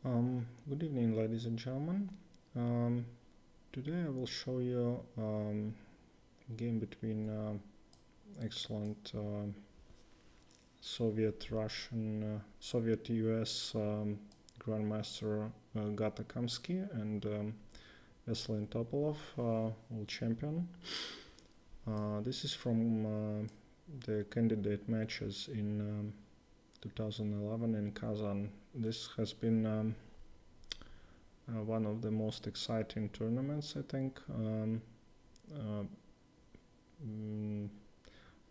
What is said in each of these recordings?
Good evening, ladies and gentlemen. Um, Today I will show you a game between excellent Soviet-US Grandmaster Gata Kamsky and Topalov, world champion. This is from the candidate matches in 2011 in Kazan. This has been one of the most exciting tournaments, I think. Uh,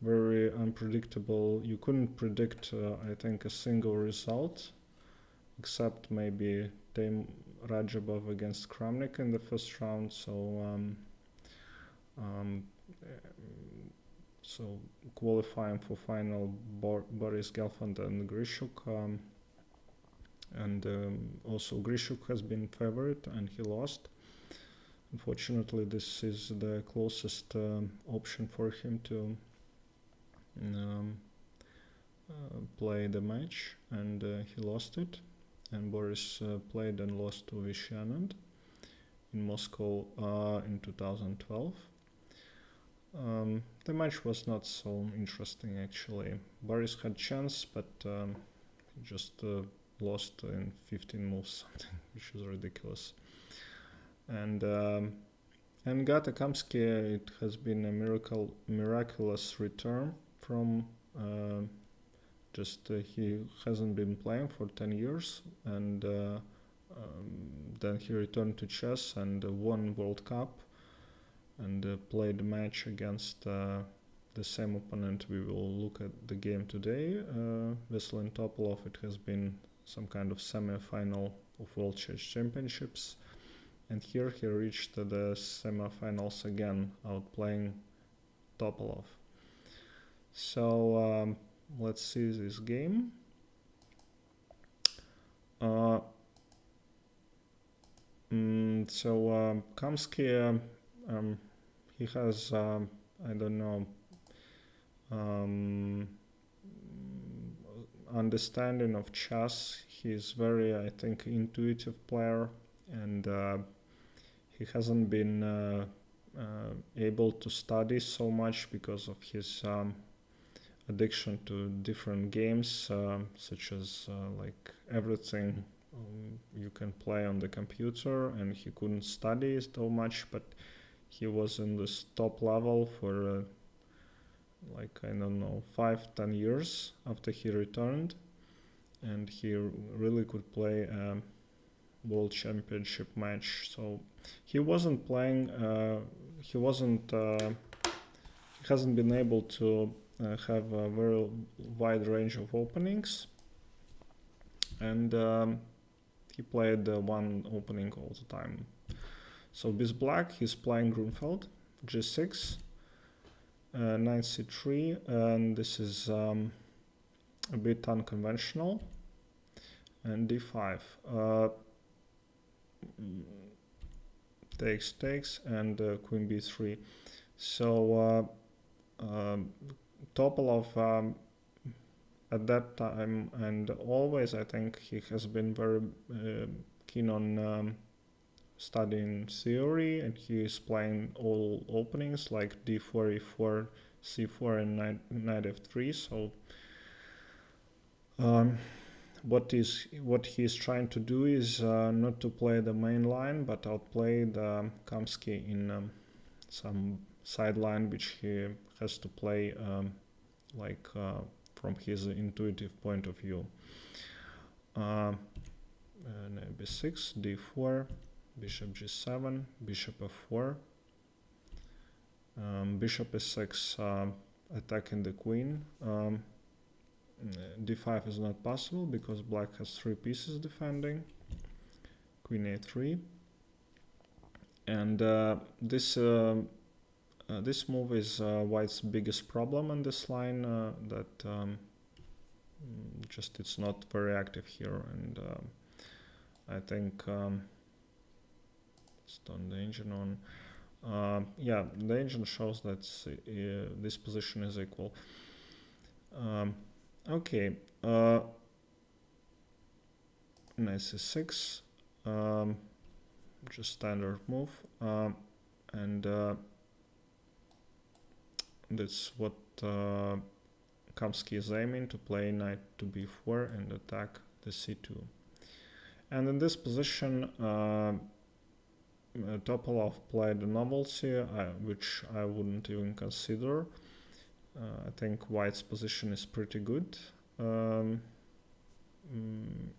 Very unpredictable. You couldn't predict, I think, a single result, except maybe Dame Rajabov against Kramnik in the first round. Um, so qualifying for final, Boris Gelfand and Grishuk. And also Grishuk has been favored and he lost. Unfortunately, this is the closest option for him to play the match, and he lost it. And Boris played and lost to Vishanand in Moscow in 2012. The match was not so interesting actually. Boris had chance, but he just lost in 15 moves, something which is ridiculous. And Gata Kamsky, it has been a miraculous return from he hasn't been playing for 10 years, and then he returned to chess and won World Cup and played a match against the same opponent. We will look at the game today, Veselin Topalov. It has been some kind of semi-final of World Chess Championships, and here he reached the semi-finals again, outplaying Topalov. So let's see this game. Kamsky, he has, I don't know, understanding of chess. He's very, I think, intuitive player, and he hasn't been able to study so much because of his addiction to different games, such as like everything you can play on the computer, and he couldn't study so much, but he was in this top level for like, I don't know, 5-10 years after he returned, and he really could play a world championship match. So he wasn't playing, he hasn't been able to have a very wide range of openings, and he played one opening all the time. So with black, he's playing Grunfeld, g6, knight c3, and this is a bit unconventional, and d5. Takes, and queen b3. So Topalov at that time and always, I think, he has been very keen on studying theory, and he is playing all openings like d4, e4, c4, and knight f3. So what he is trying to do is not to play the main line, but outplay the Kamsky in some sideline which he has to play from his intuitive point of view. b6, d4, bishop g7, bishop f4, bishop e6, attacking the queen. d5 is not possible because black has 3 pieces defending. Queen a3, and this move is white's biggest problem on this line, that just it's not very active here, and I think let's turn the engine on. Yeah, the engine shows that this position is equal. Okay. knight c6, just standard move, and that's what Kamsky is aiming to play knight to b4 and attack the c2. And in this position, Topalov played a novelty, which I wouldn't even consider. I think White's position is pretty good.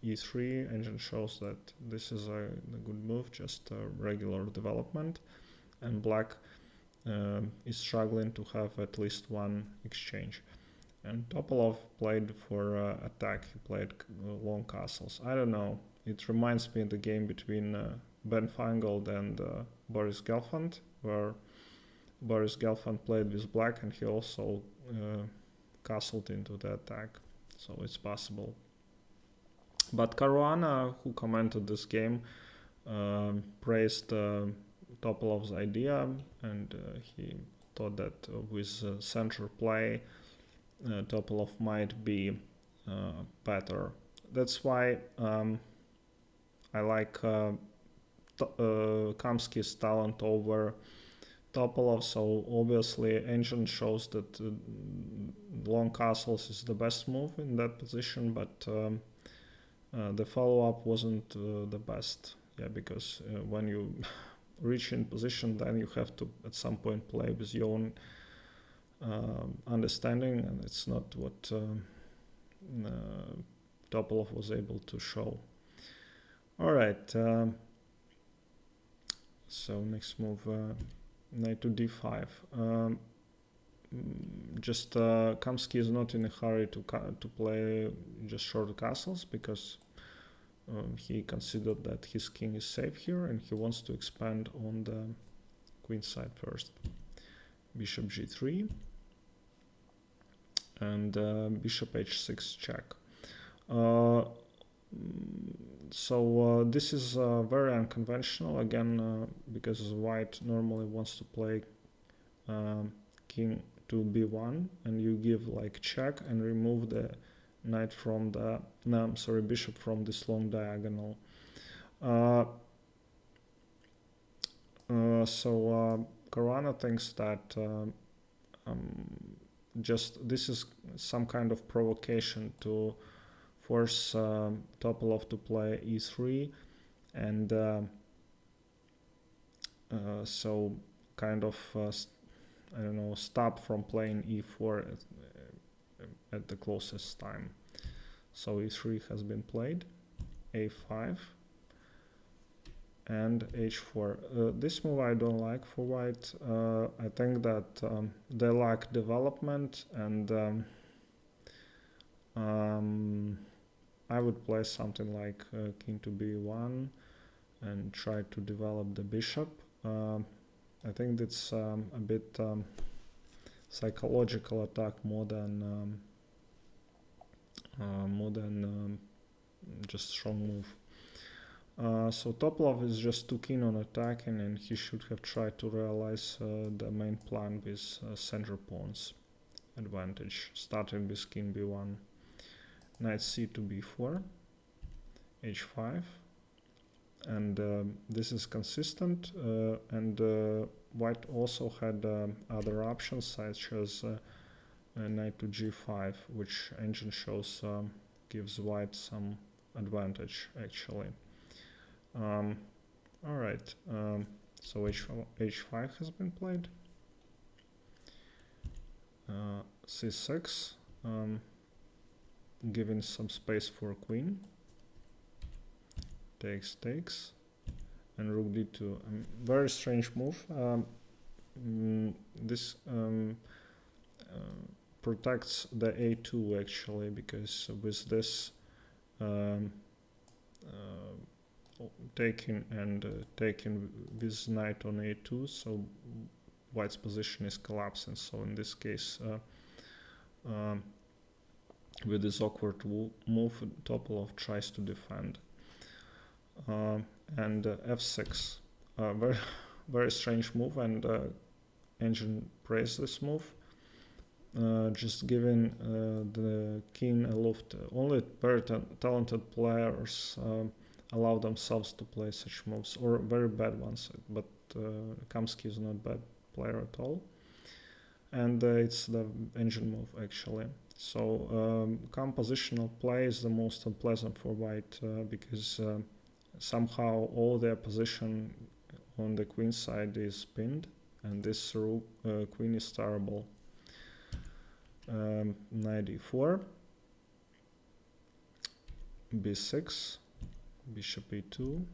E3 engine shows that this is a good move, just a regular development, and Black is struggling to have at least one exchange. And Topalov played for attack. He played long castles. I don't know. It reminds me of the game between Ben Feingold and Boris Gelfand, where Boris Gelfand played with Black and he also castled into the attack. So it's possible. But Caruana, who commented this game, praised Topalov's idea, and he thought that with center play, Topalov might be better. That's why I like Kamsky's talent over Topalov. So obviously engine shows that long castles is the best move in that position, but the follow-up wasn't the best. Yeah, because when you reach in position, then you have to at some point play with your own understanding, and it's not what Topalov was able to show. All right, so next move, knight to d5. Just Kamsky is not in a hurry to play just short castles, because he considered that his king is safe here and he wants to expand on the queen side first. Bishop g3 and bishop h6 check. So this is very unconventional again, because White normally wants to play king to b1, and you give like check and remove the knight from the bishop from this long diagonal. So Caruana thinks that just this is some kind of provocation to force Topalov to play e3, and so kind of I don't know, stop from playing e4 at the closest time. So e3 has been played, a5 and h4. This move I don't like for White. I think that they lack development, and I would play something like king to b1 and try to develop the bishop. I think that's a bit psychological attack more than just strong move. So Topalov is just too keen on attacking, and he should have tried to realize the main plan with center pawns advantage, starting with king b1, knight c to b4, h5, and this is consistent, and White also had other options such as knight to g5, which engine shows gives White some advantage actually. All right, so h5 has been played, c6, giving some space for queen, takes, and rook d2. Very strange move. This protects the a2 actually, because with this taking with knight on a2, so White's position is collapsing. So in this case, with this awkward move, Topalov tries to defend. And f6, very strange move, and engine praised this move. just giving the king a loft. Only very talented players allow themselves to play such moves, or very bad ones, but Kamsky is not a bad player at all. And it's the engine move actually. So compositional play is the most unpleasant for white because somehow all their position on the queen side is pinned, and this queen is terrible. Knight e4, b6, bishop e2,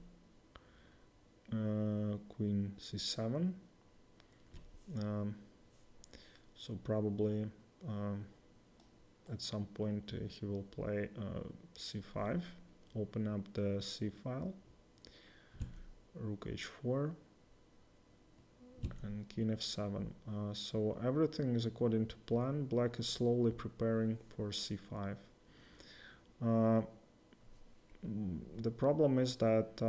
queen c7. So probably at some point he will play c5, open up the c file, rook h4, and king f7. So everything is according to plan. Black is slowly preparing for c5. The problem is that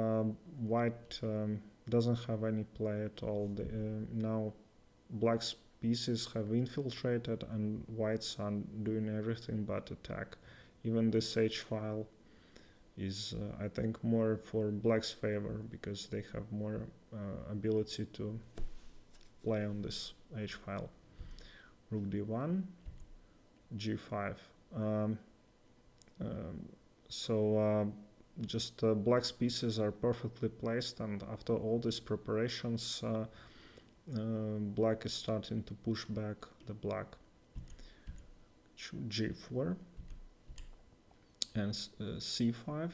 white doesn't have any play at all. Now black's pieces have infiltrated and whites are doing everything but attack. Even this h file is I think more for black's favor because they have more ability to play on this h file. Rook d1, g5. Just black's pieces are perfectly placed, and after all these preparations black is starting to push back the black. g4 and c5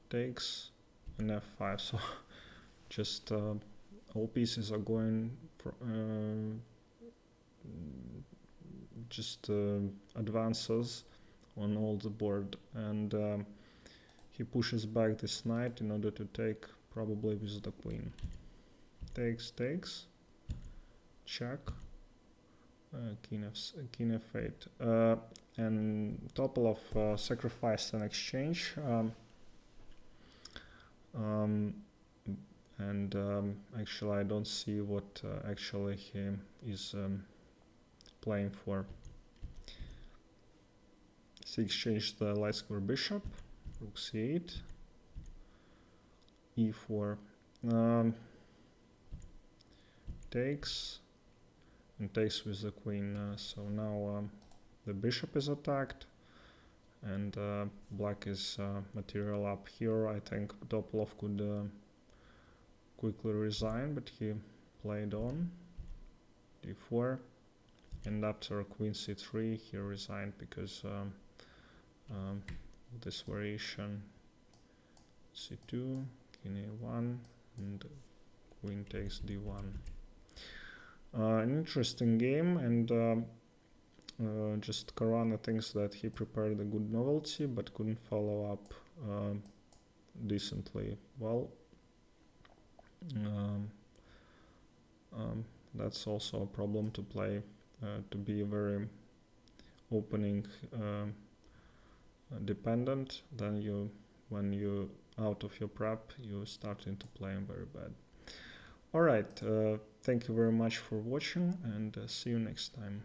takes, and f5. So just all pieces are going for advances on all the board, and he pushes back this knight in order to take, probably with the queen. Takes, check, king f8, and Topalov sacrificed an exchange, and actually I don't see what actually he is playing for. He exchanged the light square bishop, rook c8, e4, takes, and takes with the queen. So now the bishop is attacked, and black is material up here. I think Topalov could quickly resign, but he played on d4, and after queen c3 he resigned because this variation c2, king a1, and queen takes d1. An interesting game, and just Karana thinks that he prepared a good novelty but couldn't follow up decently well. That's also a problem to play, to be very opening dependent. Then when you out of your prep, you starting to play very bad. Alright, thank you very much for watching, and see you next time.